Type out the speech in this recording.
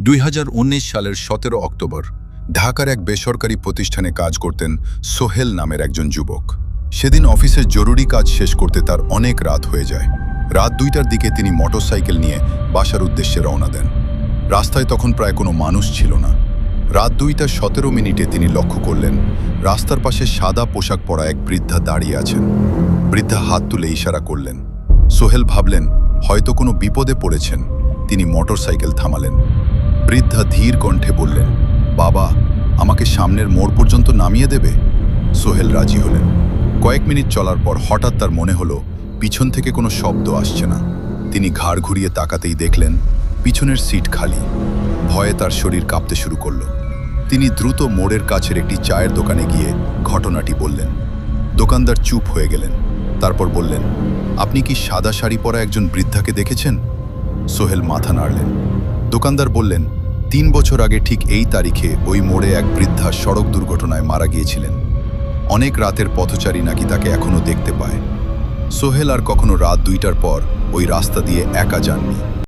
2019 সালের 17 অক্টোবর ঢাকার এক বেসরকারি প্রতিষ্ঠানে কাজ করতেন সোহেল নামের একজন যুবক। সেদিন অফিসের জরুরি কাজ শেষ করতে তার অনেক রাত হয়ে যায়। রাত 2টার দিকে তিনি মোটরসাইকেল নিয়ে বাসার উদ্দেশ্যে রওনা দেন। রাস্তায় তখন প্রায় কোনো মানুষ ছিল না। রাত 2:17 তিনি লক্ষ্য করলেন রাস্তার পাশে সাদা পোশাক পরা এক বৃদ্ধা দাঁড়িয়ে আছেন। বৃদ্ধা হাত তুলে ইশারা করলেন। সোহেল ভাবলেন হয়তো কোনো বিপদে পড়েছেন। তিনি মোটরসাইকেল থামালেন। বৃদ্ধা ধীর কণ্ঠে বললেন, বাবা, আমাকে সামনের মোড় পর্যন্ত নামিয়ে দেবে? সোহেল রাজি হলেন। কয়েক মিনিট চলার পর হঠাৎ তার মনে হলো পিছন থেকে কোনো শব্দ আসছে না। তিনি ঘাড় ঘুরিয়ে তাকাতেই দেখলেন পিছনের সিট খালি। ভয়ে তার শরীর কাঁপতে শুরু করল। তিনি দ্রুত মোড়ের কাছের একটি চায়ের দোকানে গিয়ে ঘটনাটি বললেন। দোকানদার চুপ হয়ে গেলেন। তারপর বললেন, আপনি কি সাদা শাড়ি পরা একজন বৃদ্ধাকে দেখেছেন? সোহেল মাথা নাড়লেন। দোকানদার বললেন, 3 বছর আগে ঠিক এই তারিখে ওই মোড়ে এক বৃদ্ধা সড়ক দুর্ঘটনায় মারা গিয়েছিলেন। অনেক রাতের পথচারী নাকি তাকে এখনো দেখতে পায়। সোহেল আর কখনো রাত 2টার পর ওই রাস্তা দিয়ে একা যাননি।